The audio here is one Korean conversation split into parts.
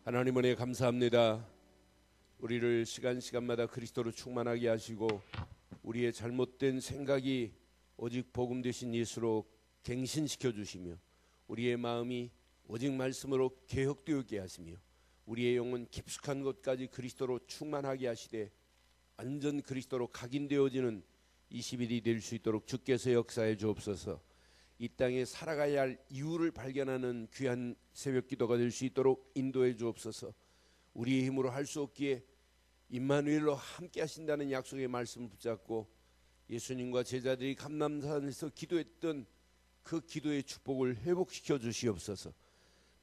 하나님 은혜 감사합니다. 우리를 시간마다 그리스도로 충만하게 하시고 우리의 잘못된 생각이 오직 복음 되신 예수로 갱신시켜 주시며 우리의 마음이 오직 말씀으로 개혁되게 하시며 우리의 영혼 깊숙한 곳까지 그리스도로 충만하게 하시되 완전 그리스도로 각인되어지는 20일이 될 수 있도록 주께서 역사해 주옵소서. 이 땅에 살아가야 할 이유를 발견하는 귀한 새벽 기도가 될 수 있도록 인도해 주옵소서. 우리의 힘으로 할 수 없기에 임마누엘로 함께 하신다는 약속의 말씀을 붙잡고 예수님과 제자들이 감람산에서 기도했던 그 기도의 축복을 회복시켜 주시옵소서.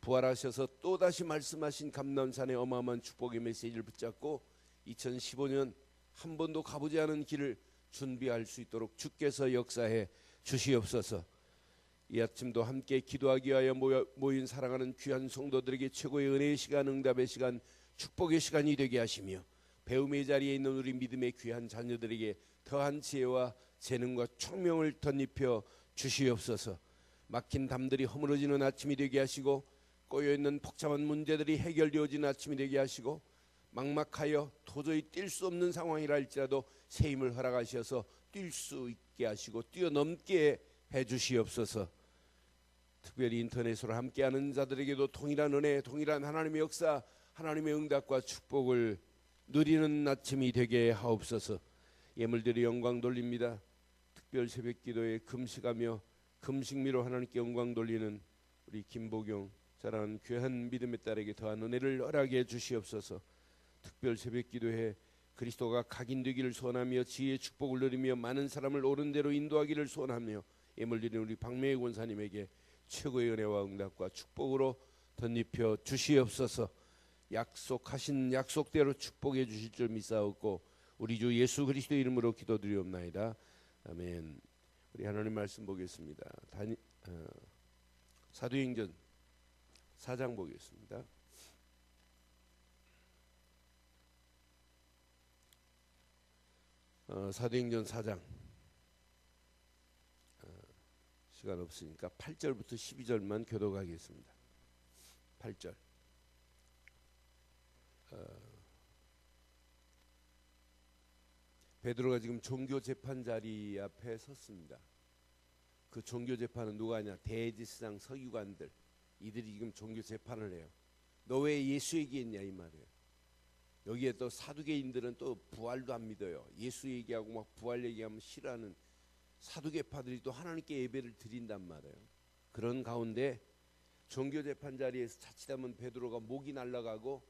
부활하셔서 또다시 말씀하신 감람산의 어마어마한 축복의 메시지를 붙잡고 2015년 한 번도 가보지 않은 길을 준비할 수 있도록 주께서 역사해 주시옵소서. 이 아침도 함께 기도하기 위하여 모인 사랑하는 귀한 성도들에게 최고의 은혜의 시간, 응답의 시간, 축복의 시간이 되게 하시며 배움의 자리에 있는 우리 믿음의 귀한 자녀들에게 더한 지혜와 재능과 총명을 덧입혀 주시옵소서. 막힌 담들이 허물어지는 아침이 되게 하시고 꼬여있는 복잡한 문제들이 해결되어지는 아침이 되게 하시고 막막하여 도저히 뛸 수 없는 상황이라 할지라도 새 힘을 허락하셔서 뛸 수 있게 하시고 뛰어넘게 해주시옵소서. 특별히 인터넷으로 함께하는 자들에게도 동일한 은혜, 동일한 하나님의 역사, 하나님의 응답과 축복을 누리는 아침이 되게 하옵소서. 예물들이 영광 돌립니다. 특별 새벽 기도에 금식하며 금식미로 하나님께 영광 돌리는 우리 김보경 자라는 귀한 믿음의 딸에게 더한 은혜를 허락해 주시옵소서. 특별 새벽 기도에 그리스도가 각인되기를 소원하며 지혜의 축복을 누리며 많은 사람을 옳은 대로 인도하기를 소원하며 예물드리는 우리 박명희 권사님에게 최고의 은혜와 응답과 축복으로 덧입혀 주시옵소서. 약속하신 약속대로 축복해 주실 줄 믿사옵고 우리 주 예수 그리스도 이름으로 기도드리옵나이다. 아멘. 우리 하나님 말씀 보겠습니다. 사도행전 4장 보겠습니다. 사도행전 4장 시간 없으니까 8절부터 12절만 교독하겠습니다. 8절. 베드로가 지금 종교 재판 자리 앞에 섰습니다. 그 종교 재판은 누가 하냐? 대제사장 서기관들. 이들이 지금 종교 재판을 해요. 너 왜 예수 얘기했냐 이 말이에요. 여기에 또 사두개인들은 또 부활도 안 믿어요. 예수 얘기하고 막 부활 얘기하면 싫어하는 사두개파들이 또 하나님께 예배를 드린단 말이에요. 그런 가운데 종교 재판 자리에서 자칫하면 베드로가 목이 날아가고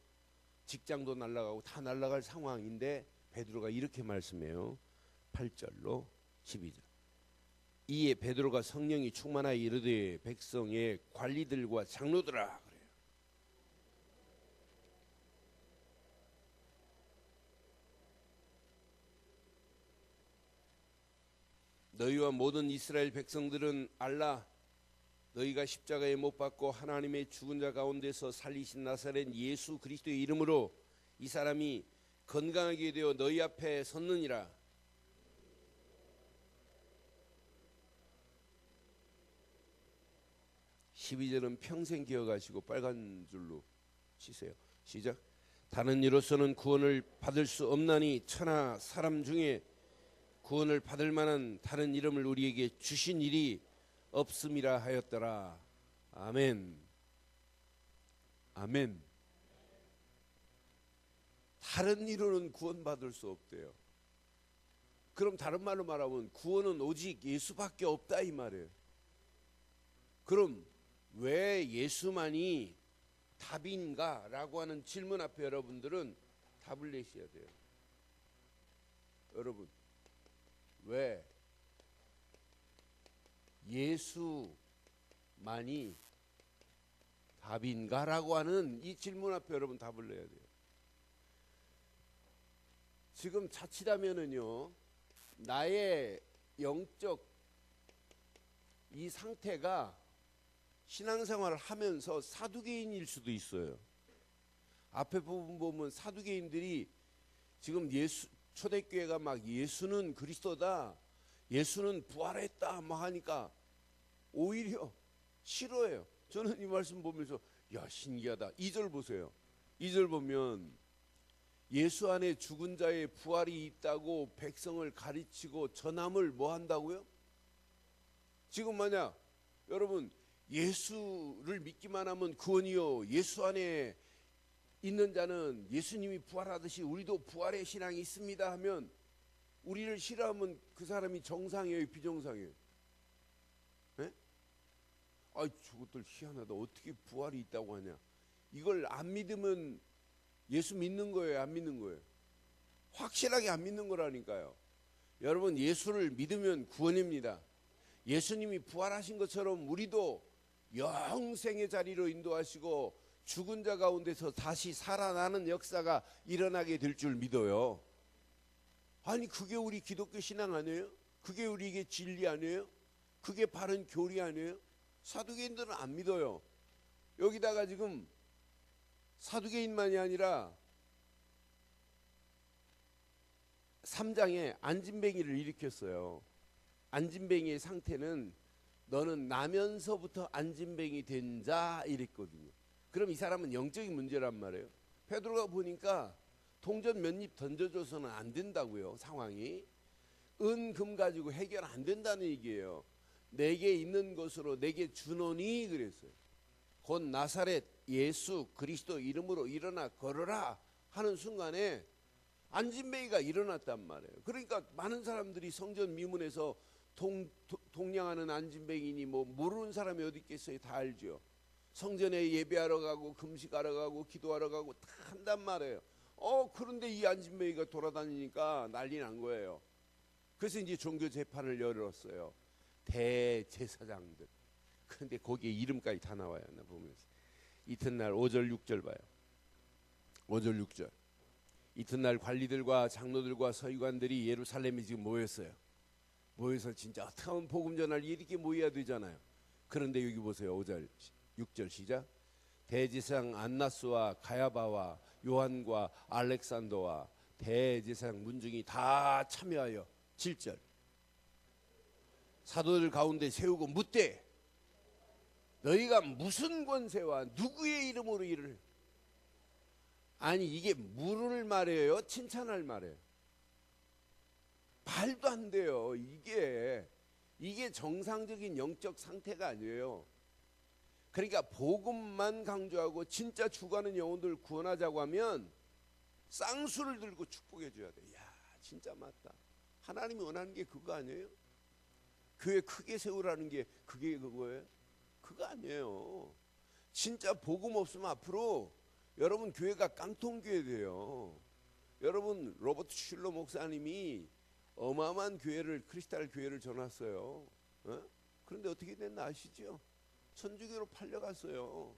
직장도 날아가고 다 날아갈 상황인데 베드로가 이렇게 말씀해요. 8절로 12절. 이에 베드로가 성령이 충만하여 이르되 백성의 관리들과 장로들아 그래요. 너희와 모든 이스라엘 백성들은 알라. 너희가 십자가에 못 박고 하나님의 죽은 자 가운데서 살리신 나사렛 예수 그리스도의 이름으로 이 사람이 건강하게 되어 너희 앞에 섰느니라. (12절은) 평생 기억하시고 빨간 줄로 치세요. 시작. 다른 이로서는 구원을 받을 수 없나니 천하 사람 중에 구원을 받을 만한 다른 이름을 우리에게 주신 일이 없음이라 하였더라. 아멘. 아멘. 다른 이로는 구원받을 수 없대요. 그럼 다른 말로 말하면 구원은 오직 예수밖에 없다 이 말이에요. 그럼 왜 예수만이 답인가? 라고 하는 질문 앞에 여러분들은 답을 내셔야 돼요. 여러분, 왜 예수만이 답인가? 라고 하는 이 질문 앞에 여러분 답을 내야 돼요. 지금 자칫하면은요, 나의 영적 이 상태가 신앙생활을 하면서 사두개인일 수도 있어요. 앞에 부분 보면 사두개인들이 지금 초대교회가 막 예수는 그리스도다, 예수는 부활했다 막 하니까 오히려 싫어해요. 저는 이 말씀 보면서 야 신기하다. 2절 보세요. 2절 보면 예수 안에 죽은 자의 부활이 있다고 백성을 가르치고 전함을 뭐 한다고요? 지금 만약 여러분 예수를 믿기만 하면 구원이요, 예수 안에 있는 자는 예수님이 부활하듯이 우리도 부활의 신앙이 있습니다 하면, 우리를 싫어하면 그 사람이 정상이에요, 비정상이에요? 네? 아, 저것들 희한하다. 어떻게 부활이 있다고 하냐? 이걸 안 믿으면 예수 믿는 거예요, 안 믿는 거예요? 확실하게 안 믿는 거라니까요. 여러분, 예수를 믿으면 구원입니다. 예수님이 부활하신 것처럼 우리도 영생의 자리로 인도하시고 죽은 자 가운데서 다시 살아나는 역사가 일어나게 될 줄 믿어요. 아니, 그게 우리 기독교 신앙 아니에요? 그게 우리에게 진리 아니에요? 그게 바른 교리 아니에요? 사두개인들은 안 믿어요. 여기다가 지금 사두개인만이 아니라 3장에 안진뱅이를 일으켰어요. 안진뱅이의 상태는 너는 나면서부터 안진뱅이 된 자 이랬거든요. 그럼 이 사람은 영적인 문제란 말이에요. 베드로가 보니까 동전 몇 입 던져줘서는 안 된다고요. 상황이 은, 금 가지고 해결 안 된다는 얘기예요. 내게 있는 것으로 내게 주노니 그랬어요. 곧 나사렛 예수 그리스도 이름으로 일어나 걸어라 하는 순간에 안진뱅이가 일어났단 말이에요. 그러니까 많은 사람들이 성전 미문에서 동냥하는 안진뱅이니 뭐 모르는 사람이 어디 있겠어요. 다 알죠. 성전에 예배하러 가고 금식하러 가고 기도하러 가고 다 한단 말이에요. 그런데 이 안진뱅이가 돌아다니니까 난리 난 거예요. 그래서 이제 종교 재판을 열었어요. 대제사장들. 그런데 거기에 이름까지 다 나와요. 나 보면서 이튿날 5절 6절 봐요. 5절 6절. 이튿날 관리들과 장로들과 서기관들이 예루살렘에 지금 모였어요. 모여서 진짜 어떻게 하면 복음 전할 이렇게 모여야 되잖아요. 그런데 여기 보세요. 5절 6절 시작. 대제사장 안나스와 가야바와 요한과 알렉산더와 대제사장 문중이 다 참여하여 7절 사도들 가운데 세우고 묻되 너희가 무슨 권세와 누구의 이름으로 이를, 아니 이게 물을 말해요, 칭찬할 말이에요? 말도 안 돼요. 이게 정상적인 영적 상태가 아니에요. 그러니까 복음만 강조하고 진짜 죽어가는 영혼들 구원하자고 하면 쌍수를 들고 축복해 줘야 돼. 야, 진짜 맞다. 하나님이 원하는 게 그거 아니에요? 교회 크게 세우라는 게 그게 그거예요? 그거 아니에요. 진짜 복음 없으면 앞으로 여러분 교회가 깡통교회 돼요. 여러분 로버트 슐러 목사님이 어마어마한 교회를, 크리스탈 교회를 전했어요. 그런데 어떻게 됐나 아시죠? 천주교로 팔려갔어요.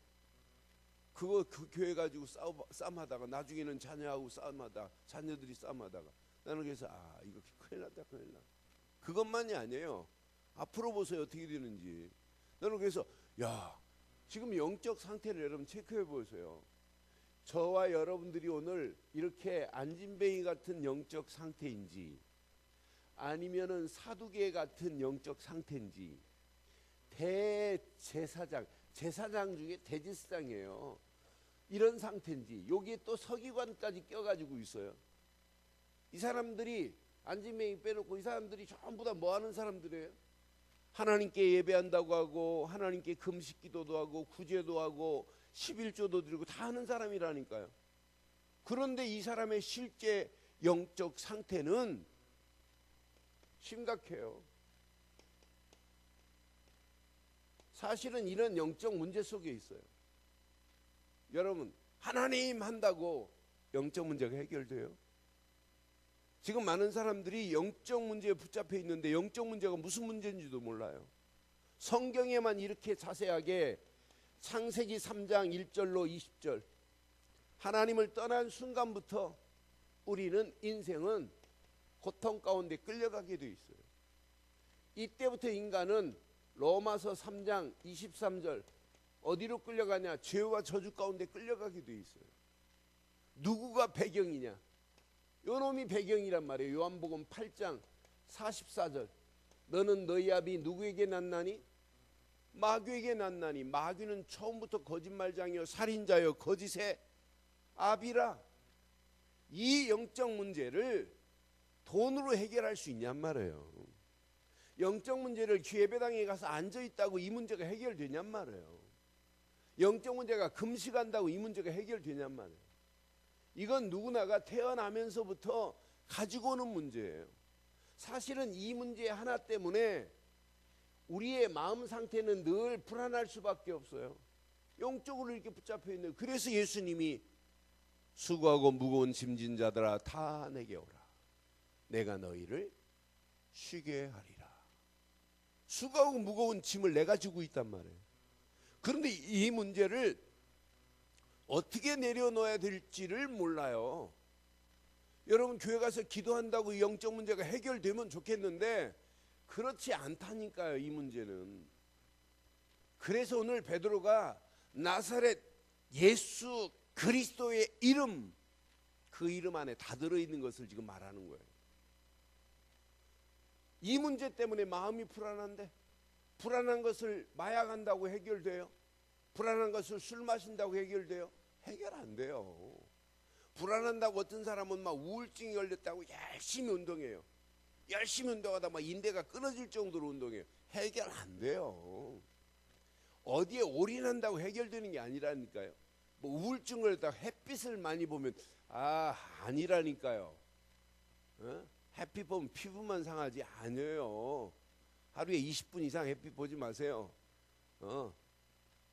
그 교회 가지고 싸움하다가 나중에는 자녀하고 싸움하다, 자녀들이 싸움하다가, 나는 그래서 이거 큰일 났다, 큰일 나. 그것만이 아니에요. 앞으로 보세요 어떻게 되는지. 나는 그래서 지금 영적 상태를 여러분 체크해 보세요. 저와 여러분들이 오늘 이렇게 안진뱅이 같은 영적 상태인지 아니면은 사두개 같은 영적 상태인지, 대제사장, 제사장 중에 대제사장이에요. 이런 상태인지, 여기에 또 서기관까지 껴가지고 있어요. 이 사람들이 안진뱅이 빼놓고 이 사람들이 전부 다 뭐 하는 사람들이에요? 하나님께 예배한다고 하고 하나님께 금식 기도도 하고 구제도 하고 11조도 드리고 다 하는 사람이라니까요. 그런데 이 사람의 실제 영적 상태는 심각해요. 사실은 이런 영적 문제 속에 있어요. 여러분, 하나님 한다고 영적 문제가 해결돼요? 지금 많은 사람들이 영적 문제에 붙잡혀 있는데 영적 문제가 무슨 문제인지도 몰라요. 성경에만 이렇게 자세하게 창세기 3장 1절로 20절, 하나님을 떠난 순간부터 우리는 인생은 고통 가운데 끌려가게 돼 있어요. 이때부터 인간은 로마서 3장 23절 어디로 끌려가냐? 죄와 저주 가운데 끌려가게 돼 있어요. 누구가 배경이냐? 요놈이 배경이란 말이에요. 요한복음 8장 44절 너는 너희 아비 누구에게 낳나니? 마귀에게 낳나니 마귀는 처음부터 거짓말장이요 살인자요 거짓의 아비라. 이 영적 문제를 돈으로 해결할 수 있냔 말이에요. 영적 문제를 기회배당에 가서 앉아있다고 이 문제가 해결되냔 말이에요. 영적 문제가 금식한다고 이 문제가 해결되냔 말이에요. 이건 누구나가 태어나면서부터 가지고 오는 문제예요. 사실은 이 문제 하나 때문에 우리의 마음 상태는 늘 불안할 수밖에 없어요. 영적으로 이렇게 붙잡혀 있는. 그래서 예수님이 수고하고 무거운 짐진 자들아 다 내게 오라. 내가 너희를 쉬게 하리라. 수고하고 무거운 짐을 내가 지고 있단 말이에요. 그런데 이 문제를 어떻게 내려놓아야 될지를 몰라요. 여러분 교회 가서 기도한다고 이 영적 문제가 해결되면 좋겠는데 그렇지 않다니까요. 이 문제는. 그래서 오늘 베드로가 나사렛 예수 그리스도의 이름, 그 이름 안에 다 들어있는 것을 지금 말하는 거예요. 이 문제 때문에 마음이 불안한데, 불안한 것을 마약한다고 해결돼요? 불안한 것을 술 마신다고 해결돼요? 해결 안 돼요. 불안한다고 어떤 사람은 막 우울증이 걸렸다고 열심히 운동해요. 열심히 운동하다 막 인대가 끊어질 정도로 운동해요. 해결 안 돼요. 어디에 올인한다고 해결되는 게 아니라니까요. 뭐 우울증을 갖다가 햇빛을 많이 보면 아니라니까요. 햇빛 보면 피부만 상하지 아니에요. 하루에 20분 이상 햇빛 보지 마세요.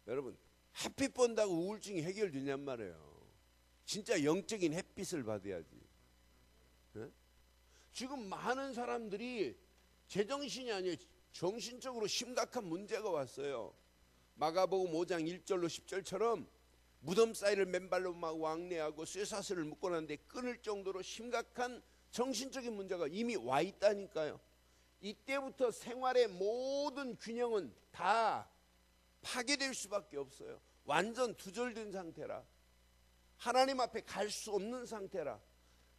여러분 햇빛 본다고 우울증이 해결되냔 말이에요. 진짜 영적인 햇빛을 받아야지. 지금 많은 사람들이 제정신이 아니에요. 정신적으로 심각한 문제가 왔어요. 마가복음 5장 1절로 10절처럼 무덤 사이를 맨발로 막 왕래하고 쇠사슬을 묶고 났는데 끊을 정도로 심각한 정신적인 문제가 이미 와 있다니까요. 이때부터 생활의 모든 균형은 다 파괴될 수밖에 없어요. 완전 두절된 상태라. 하나님 앞에 갈 수 없는 상태라.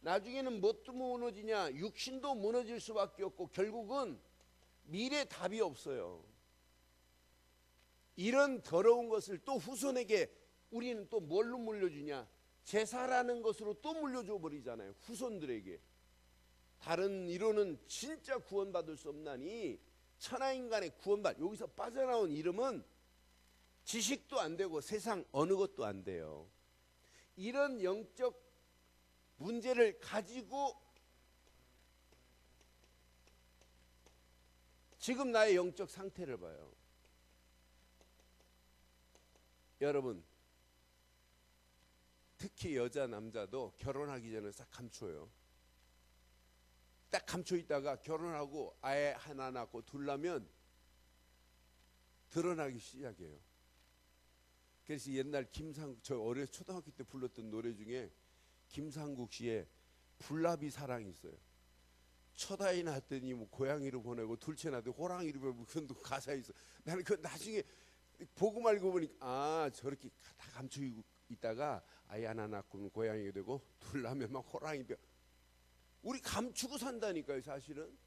나중에는 뭣도 무너지냐? 육신도 무너질 수밖에 없고 결국은 미래 답이 없어요. 이런 더러운 것을 또 후손에게 우리는 또 뭘로 물려주냐? 제사라는 것으로 또 물려줘 버리잖아요. 후손들에게. 다른 이론은 진짜 구원받을 수 없나니 천하인간의 여기서 빠져나온 이름은 지식도 안 되고 세상 어느 것도 안 돼요. 이런 영적 문제를 가지고 지금 나의 영적 상태를 봐요. 여러분 특히 여자 남자도 결혼하기 전에 싹 감춰요. 딱 감춰 있다가 결혼하고 아예 하나 낳고 둘 낳으면 드러나기 시작해요. 그래서 옛날 김상국, 저 어려 초등학교 때 불렀던 노래 중에 김상국 씨의 불나비 사랑이 있어요. 첫 아이 낳았더니 뭐 고양이로 보내고 둘째 낳았더니 호랑이로 보내고 그건 또 가사에 있어. 나는 그 나중에 보고 말고 보니까 저렇게 다 감추고 있다가 아이 하나 낳고 고양이가 되고 둘 낳으면 막 호랑이 돼. 우리 감추고 산다니까요. 사실은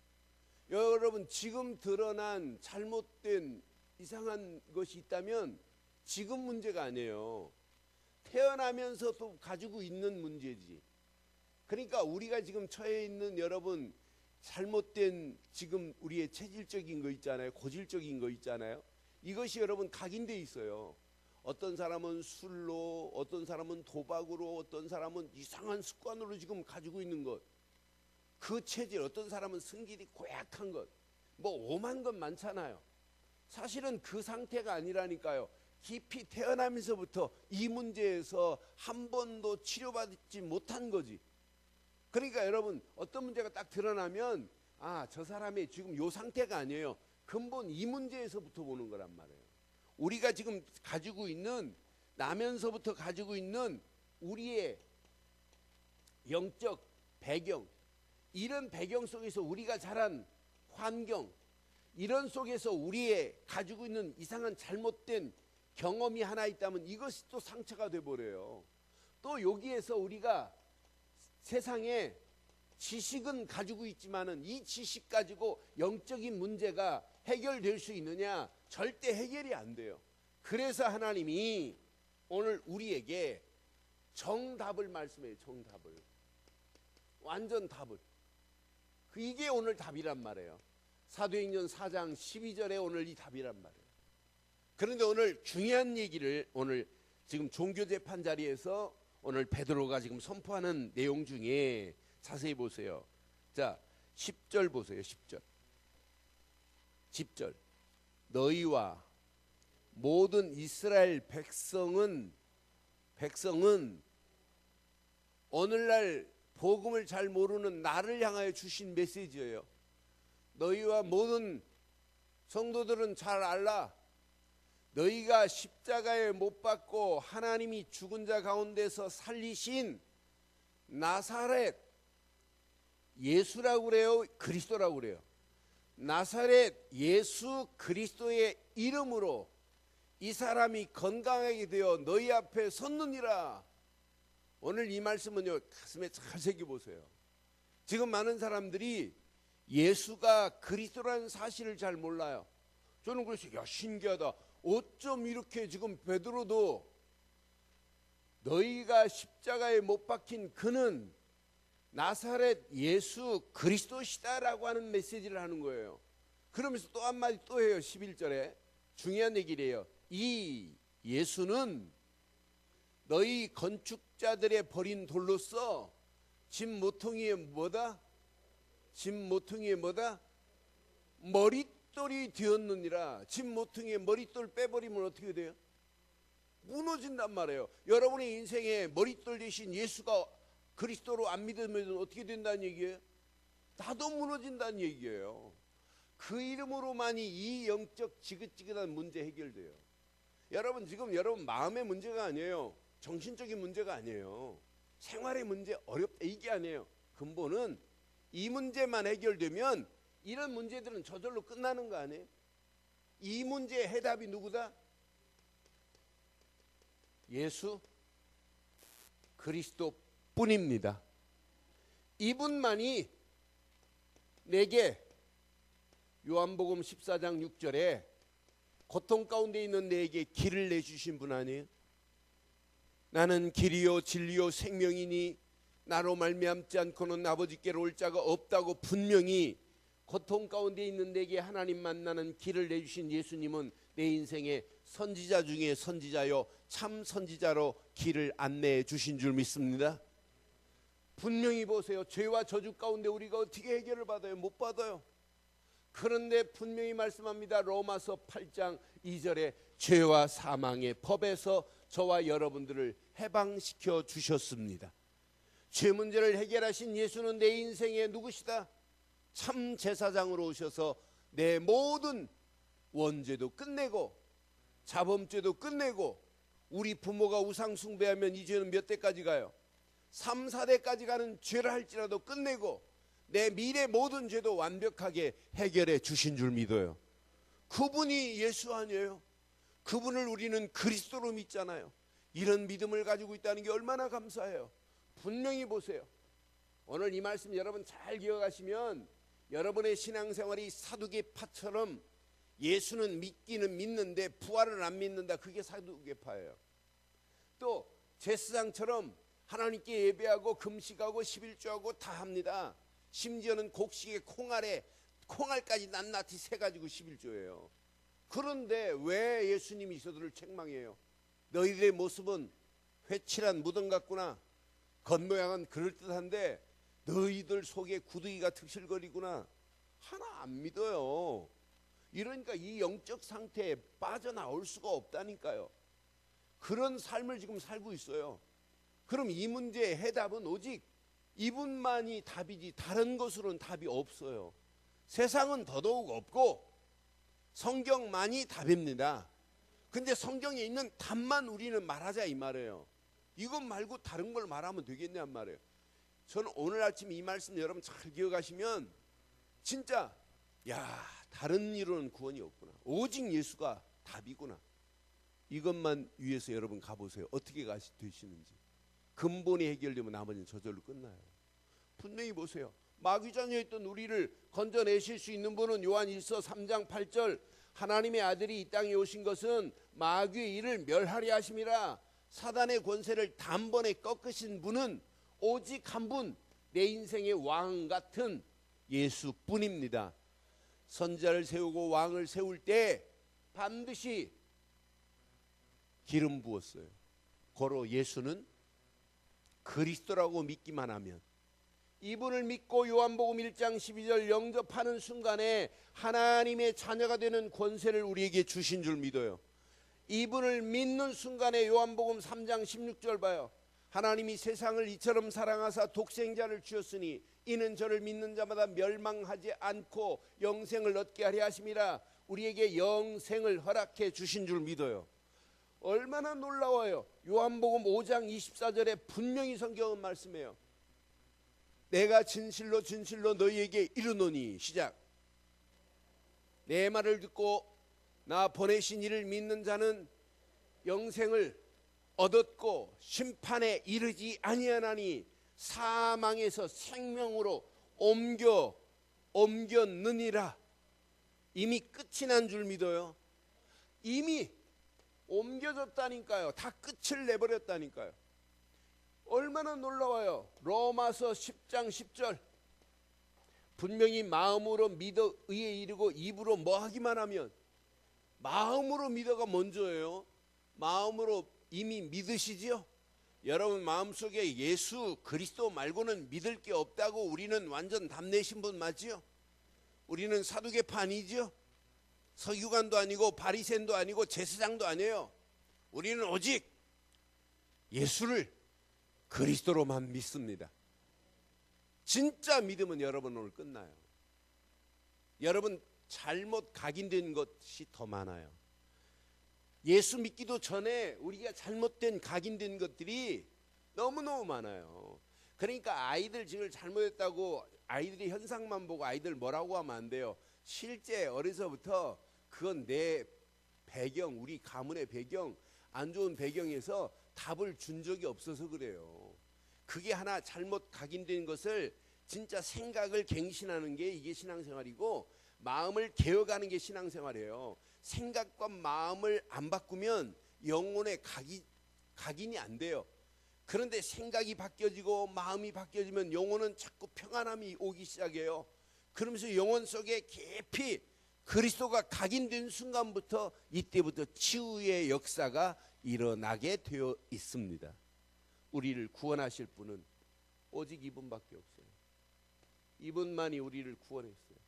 여러분 지금 드러난 잘못된 이상한 것이 있다면 지금 문제가 아니에요. 태어나면서 또 가지고 있는 문제지. 그러니까 우리가 지금 처해 있는 여러분 잘못된 지금 우리의 체질적인 거 있잖아요. 고질적인 거 있잖아요. 이것이 여러분 각인돼 있어요. 어떤 사람은 술로, 어떤 사람은 도박으로, 어떤 사람은 이상한 습관으로 지금 가지고 있는 것. 그 체질, 어떤 사람은 성질이 고약한 것, 뭐 오만 것 많잖아요. 사실은 그 상태가 아니라니까요. 깊이 태어나면서부터 이 문제에서 한 번도 치료받지 못한 거지. 그러니까 여러분 어떤 문제가 딱 드러나면 저 사람이 지금 요 상태가 아니에요. 근본 이 문제에서부터 보는 거란 말이에요. 우리가 지금 가지고 있는, 나면서부터 가지고 있는 우리의 영적 배경, 이런 배경 속에서 우리가 자란 환경, 이런 속에서 우리의 가지고 있는 이상한 잘못된 경험이 하나 있다면 이것이 또 상처가 돼버려요. 또 여기에서 우리가 세상에 지식은 가지고 있지만은 이 지식 가지고 영적인 문제가 해결될 수 있느냐? 절대 해결이 안 돼요. 그래서 하나님이 오늘 우리에게 정답을 말씀해요. 정답을. 완전 답을. 이게 오늘 답이란 말이에요. 사도행전 4장 12절에 오늘 이 답이란 말이에요. 그런데 오늘 중요한 얘기를 오늘 지금 종교재판 자리에서 오늘 베드로가 지금 선포하는 내용 중에 자세히 보세요. 자, 10절 보세요. 10절. 너희와 모든 이스라엘 백성은 오늘날 복음을 잘 모르는 나를 향하여 주신 메시지예요. 너희와 모든 성도들은 잘 알라. 너희가 십자가에 못 박고 하나님이 죽은 자 가운데서 살리신 나사렛 예수라고 그래요? 그리스도라고 그래요? 나사렛 예수 그리스도의 이름으로 이 사람이 건강하게 되어 너희 앞에 섰느니라. 오늘 이 말씀은요, 가슴에 잘 새겨보세요. 지금 많은 사람들이 예수가 그리스도라는 사실을 잘 몰라요. 저는 그래서 야, 신기하다. 어쩜 이렇게 지금 베드로도 너희가 십자가에 못 박힌 그는 나사렛 예수 그리스도시다라고 하는 메시지를 하는 거예요. 그러면서 또 한마디 또 해요. 11절에 중요한 얘기를 해요. 이 예수는 너희 건축자들의 버린 돌로서 집 모퉁이에 뭐다? 집 모퉁이에 뭐다? 머릿돌이 되었느니라. 집 모퉁이에 머릿돌 빼버리면 어떻게 돼요? 무너진단 말이에요. 여러분의 인생에 머릿돌 대신 예수가 그리스도로 안 믿으면 어떻게 된다는 얘기예요? 나도 무너진다는 얘기예요. 그 이름으로만이 이 영적 지긋지긋한 문제 해결돼요. 여러분 지금 여러분 마음의 문제가 아니에요. 정신적인 문제가 아니에요. 생활의 문제 어렵다 이게 아니에요. 근본은 이 문제만 해결되면 이런 문제들은 저절로 끝나는 거 아니에요? 이 문제의 해답이 누구다? 예수 그리스도 뿐입니다. 이분만이 내게 요한복음 14장 6절에 고통 가운데 있는 내게 길을 내주신 분 아니에요? 나는 길이요 진리요 생명이니 나로 말미암지 않고는 아버지께로 올 자가 없다고 분명히 고통 가운데 있는 내게 하나님 만나는 길을 내주신 예수님은 내 인생의 선지자 중에 선지자요 참 선지자로 길을 안내해 주신 줄 믿습니다. 분명히 보세요. 죄와 저주 가운데 우리가 어떻게 해결을 받아요? 못 받아요. 그런데 분명히 말씀합니다. 로마서 8장 2절에 죄와 사망의 법에서 저와 여러분들을 해방시켜 주셨습니다. 죄 문제를 해결하신 예수는 내 인생의 누구시다? 참 제사장으로 오셔서 내 모든 원죄도 끝내고 자범죄도 끝내고 우리 부모가 우상 숭배하면 이 죄는 몇 대까지 가요? 3, 4대까지 가는 죄를 할지라도 끝내고 내 미래 모든 죄도 완벽하게 해결해 주신 줄 믿어요. 그분이 예수 아니에요? 그분을 우리는 그리스도로 믿잖아요. 이런 믿음을 가지고 있다는 게 얼마나 감사해요. 분명히 보세요. 오늘 이 말씀 여러분 잘 기억하시면 여러분의 신앙생활이 사두개파처럼 예수는 믿기는 믿는데 부활은 안 믿는다. 그게 사두개파예요. 또 제사장처럼 하나님께 예배하고 금식하고 11조하고 다 합니다. 심지어는 곡식에 콩알까지 낱낱이 세가지고 11조예요. 그런데 왜 예수님이 이서들을 책망해요? 너희들의 모습은 회칠한 무덤 같구나. 겉모양은 그럴듯한데 너희들 속에 구더기가 득실거리구나. 하나 안 믿어요. 이러니까 이 영적 상태에 빠져나올 수가 없다니까요. 그런 삶을 지금 살고 있어요. 그럼 이 문제의 해답은 오직 이분만이 답이지 다른 것으로는 답이 없어요. 세상은 더더욱 없고 성경만이 답입니다. 근데 성경에 있는 답만 우리는 말하자 이 말이에요. 이것 말고 다른 걸 말하면 되겠냐는 말이에요. 저는 오늘 아침 이 말씀 여러분 잘 기억하시면 진짜 야 다른 이론은 구원이 없구나. 오직 예수가 답이구나. 이것만 위해서 여러분 가보세요. 어떻게 되시는지. 근본이 해결되면 나머지는 저절로 끝나요. 분명히 보세요. 마귀 자녀였던 우리를 건져내실 수 있는 분은 요한 1서 3장 8절 하나님의 아들이 이 땅에 오신 것은 마귀의 일을 멸하려 하심이라. 사단의 권세를 단번에 꺾으신 분은 오직 한 분, 내 인생의 왕 같은 예수뿐입니다. 선지자를 세우고 왕을 세울 때 반드시 기름 부었어요. 고로 예수는 그리스도라고 믿기만 하면, 이분을 믿고 요한복음 1장 12절 영접하는 순간에 하나님의 자녀가 되는 권세를 우리에게 주신 줄 믿어요. 이분을 믿는 순간에 요한복음 3장 16절 봐요. 하나님이 세상을 이처럼 사랑하사 독생자를 주었으니 이는 저를 믿는 자마다 멸망하지 않고 영생을 얻게 하려 하심이라. 우리에게 영생을 허락해 주신 줄 믿어요. 얼마나 놀라워요. 요한복음 5장 24절에 분명히 성경은 말씀해요. 내가 진실로 진실로 너희에게 이르노니, 시작. 내 말을 듣고 나 보내신 이를 믿는 자는 영생을 얻었고 심판에 이르지 아니하나니 사망에서 생명으로 옮겼느니라. 이미 끝이 난 줄 믿어요. 이미 옮겨졌다니까요. 다 끝을 내버렸다니까요. 얼마나 놀라워요. 로마서 10장 10절 분명히 마음으로 믿어 의에 이르고 입으로 뭐 하기만 하면, 마음으로 믿어가 먼저예요. 마음으로 이미 믿으시지요? 여러분 마음속에 예수 그리스도 말고는 믿을 게 없다고 우리는 완전 답내신 분 맞지요? 우리는 사두개파 아니지요? 서기관도 아니고 바리새인도 아니고 제사장도 아니에요. 우리는 오직 예수를 그리스도로만 믿습니다. 진짜 믿으면 여러분 오늘 끝나요. 여러분 잘못 각인된 것이 더 많아요. 예수 믿기도 전에 우리가 잘못된 각인된 것들이 너무너무 많아요. 그러니까 아이들 지금 잘못했다고 아이들이 현상만 보고 아이들 뭐라고 하면 안 돼요. 실제 어려서부터 그건 내 배경, 우리 가문의 배경, 안 좋은 배경에서 답을 준 적이 없어서 그래요. 그게 하나 잘못 각인된 것을 진짜 생각을 갱신하는 게 이게 신앙생활이고, 마음을 개혁하는 게 신앙생활이에요. 생각과 마음을 안 바꾸면 영혼의 각인이 안 돼요. 그런데 생각이 바뀌어지고 마음이 바뀌어지면 영혼은 자꾸 평안함이 오기 시작해요. 그러면서 영혼 속에 깊이 그리스도가 각인된 순간부터, 이때부터 치유의 역사가 일어나게 되어 있습니다. 우리를 구원하실 분은 오직 이분밖에 없어요. 이분만이 우리를 구원했어요.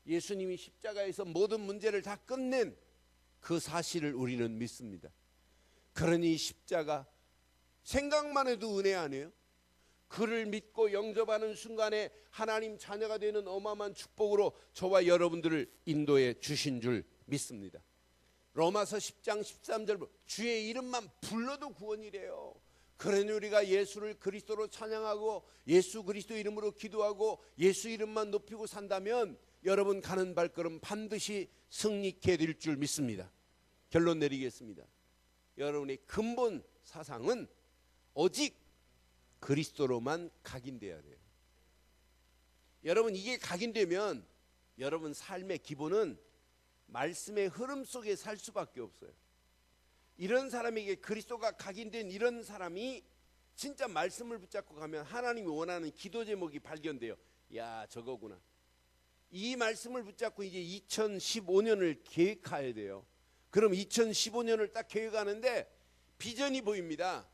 예수님이 십자가에서 모든 문제를 다 끝낸 그 사실을 우리는 믿습니다. 그러니 십자가 생각만 해도 은혜 아니에요? 그를 믿고 영접하는 순간에 하나님 자녀가 되는 어마어마한 축복으로 저와 여러분들을 인도해 주신 줄 믿습니다. 로마서 10장 13절 주의 이름만 불러도 구원이래요. 그러니 우리가 예수를 그리스도로 찬양하고 예수 그리스도 이름으로 기도하고 예수 이름만 높이고 산다면 여러분 가는 발걸음 반드시 승리케 될 줄 믿습니다. 결론 내리겠습니다. 여러분의 근본 사상은 오직 그리스도로만 각인돼야 돼요. 여러분 이게 각인되면 여러분 삶의 기본은 말씀의 흐름 속에 살 수밖에 없어요. 이런 사람에게, 그리스도가 각인된 이런 사람이 진짜 말씀을 붙잡고 가면 하나님이 원하는 기도 제목이 발견돼요. 야, 저거구나. 이 말씀을 붙잡고 이제 2015년을 계획해야 돼요. 그럼 2015년을 딱 계획하는데 비전이 보입니다.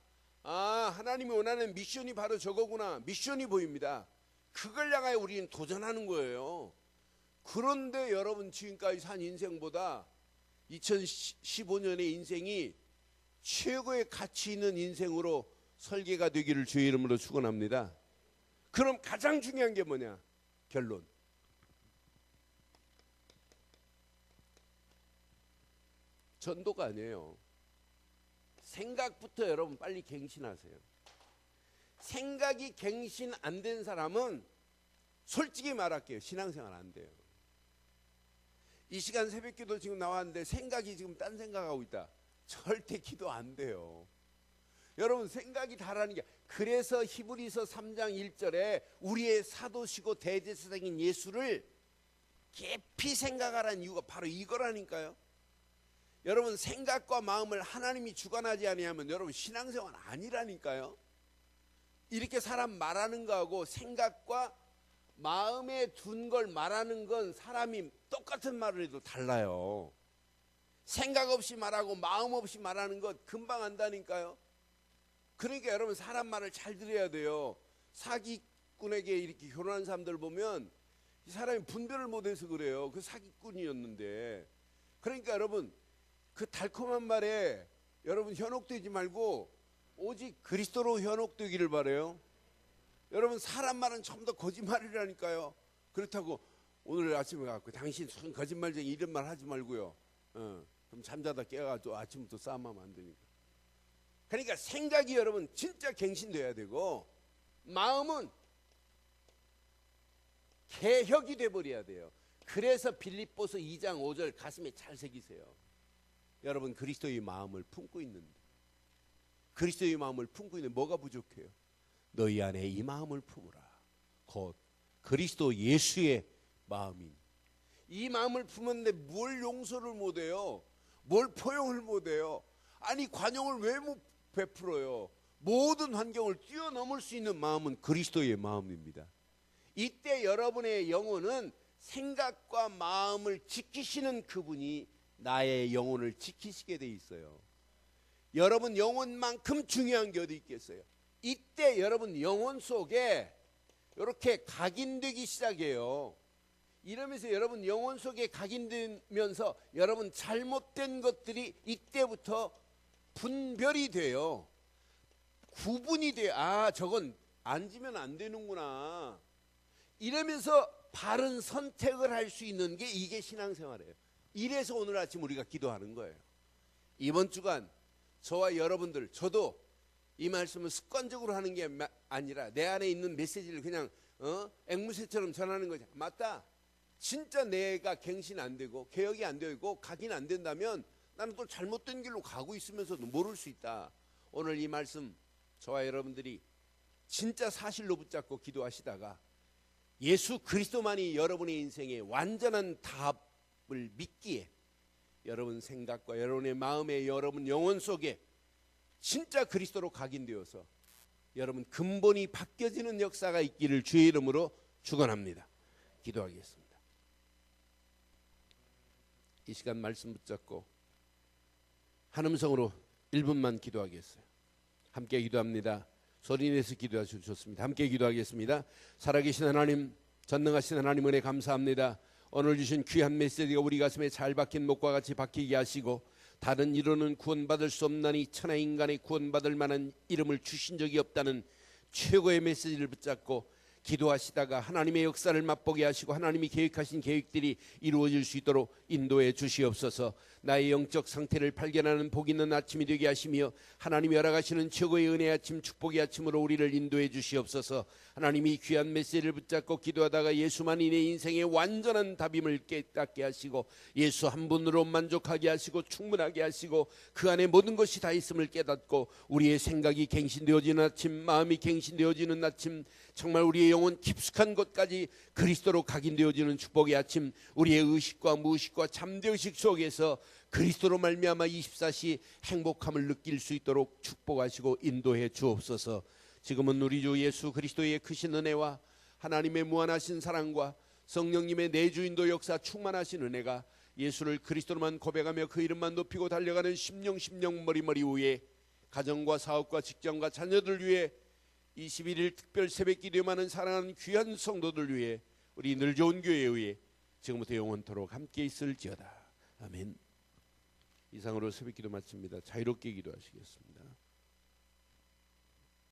아, 하나님이 원하는 미션이 바로 저거구나. 미션이 보입니다. 그걸 향하여 우리는 도전하는 거예요. 그런데 여러분 지금까지 산 인생보다 2015년의 인생이 최고의 가치 있는 인생으로 설계가 되기를 주의 이름으로 축원합니다. 그럼 가장 중요한 게 뭐냐? 결론. 전도가 아니에요. 생각부터 여러분 빨리 갱신하세요. 생각이 갱신 안 된 사람은 솔직히 말할게요. 신앙생활 안 돼요. 이 시간 새벽기도 지금 나왔는데 생각이 지금 딴 생각하고 있다. 절대 기도 안 돼요. 여러분 생각이 다라는 게, 그래서 히브리서 3장 1절에 우리의 사도시고 대제사장인 예수를 깊이 생각하라는 이유가 바로 이거라니까요. 여러분 생각과 마음을 하나님이 주관하지 아니하면 여러분 신앙생활 아니라니까요. 이렇게 사람 말하는 거하고 생각과 마음에 둔 걸 말하는 건 사람이 똑같은 말을 해도 달라요. 생각 없이 말하고 마음 없이 말하는 것 금방 안다니까요. 그러니까 여러분 사람 말을 잘 들어야 돼요. 사기꾼에게 이렇게 결혼한 사람들 보면 이 사람이 분별을 못해서 그래요. 그 사기꾼이었는데. 그러니까 여러분 그 달콤한 말에 여러분 현혹되지 말고 오직 그리스도로 현혹되기를 바라요. 여러분 사람 말은 전부 다 거짓말이라니까요. 그렇다고 오늘 아침에 갖고 당신 거짓말쟁이 이런 말 하지 말고요. 그럼 잠자다 깨가지고 아침부터 싸움하면 안 되니까. 그러니까 생각이 여러분 진짜 갱신돼야 되고 마음은 개혁이 돼버려야 돼요. 그래서 빌립보서 2장 5절 가슴에 잘 새기세요. 여러분 그리스도의 마음을 품고 있는데, 그리스도의 마음을 품고 있는데 뭐가 부족해요? 너희 안에 이 마음을 품으라. 곧 그리스도 예수의 마음인. 이 마음을 품었는데 뭘 용서를 못해요? 뭘 포용을 못해요? 아니 관용을 왜 못 베풀어요? 모든 환경을 뛰어넘을 수 있는 마음은 그리스도의 마음입니다. 이때 여러분의 영혼은 생각과 마음을 지키시는 그분이 나의 영혼을 지키시게 돼 있어요. 여러분 영혼만큼 중요한 게 어디 있겠어요? 이때 여러분 영혼 속에 이렇게 각인되기 시작해요. 이러면서 여러분 영혼 속에 각인되면서 여러분 잘못된 것들이 이때부터 분별이 돼요. 구분이 돼요. 아, 저건 앉으면 안 되는구나. 이러면서 바른 선택을 할 수 있는 게 이게 신앙생활이에요. 이래서 오늘 아침 우리가 기도하는 거예요. 이번 주간 저와 여러분들, 저도 이 말씀을 습관적으로 하는 게 아니라 내 안에 있는 메시지를 그냥 앵무새처럼 전하는 거죠. 맞다. 진짜 내가 갱신 안 되고 개혁이 안 되고 각인 안 된다면 나는 또 잘못된 길로 가고 있으면서도 모를 수 있다. 오늘 이 말씀 저와 여러분들이 진짜 사실로 붙잡고 기도하시다가 예수 그리스도만이 여러분의 인생의 완전한 답을 믿기에 여러분 생각과 여러분의 마음에 여러분 영혼 속에 진짜 그리스도로 각인되어서 여러분 근본이 바뀌어지는 역사가 있기를 주의 이름으로 축원합니다. 기도하겠습니다. 이 시간 말씀 붙잡고 한 음성으로 1분만 기도하겠어요. 함께 기도합니다. 소리내서 기도하셔도 좋습니다. 함께 기도하겠습니다. 살아계신 하나님, 전능하신 하나님 은혜 감사합니다. 오늘 주신 귀한 메시지가 우리 가슴에 잘 박힌 목과 같이 박히게 하시고 다른 이로는 구원받을 수 없나니 천하 인간의 구원받을 만한 이름을 주신 적이 없다는 최고의 메시지를 붙잡고 기도하시다가 하나님의 역사를 맛보게 하시고 하나님이 계획하신 계획들이 이루어질 수 있도록 인도해 주시옵소서. 나의 영적 상태를 발견하는 복 있는 아침이 되게 하시며 하나님이 허락하시는 최고의 은혜의 아침 축복의 아침으로 우리를 인도해 주시옵소서. 하나님이 귀한 메시지를 붙잡고 기도하다가 예수만이 내 인생의 완전한 답임을 깨닫게 하시고 예수 한 분으로 만족하게 하시고 충분하게 하시고 그 안에 모든 것이 다 있음을 깨닫고 우리의 생각이 갱신되어지는 아침, 마음이 갱신되어지는 아침, 정말 우리의 영혼 깊숙한 곳까지 그리스도로 각인되어지는 축복의 아침, 우리의 의식과 무의식과 잠재의식 속에서 그리스도로 말미암아 24시 행복함을 느낄 수 있도록 축복하시고 인도해 주옵소서. 지금은 우리 주 예수 그리스도의 크신 은혜와 하나님의 무한하신 사랑과 성령님의 내주인도 역사 충만하신 은혜가 예수를 그리스도로만 고백하며 그 이름만 높이고 달려가는 심령 머리 위에 가정과 사업과 직장과 자녀들 위해 21일 특별 새벽 기도만은 사랑하는 귀한 성도들 위해 우리 늘 좋은 교회에 의해 지금부터 영원토록 함께 있을지어다. 아멘. 이상으로 새벽 기도 마칩니다. 자유롭게 기도하시겠습니다.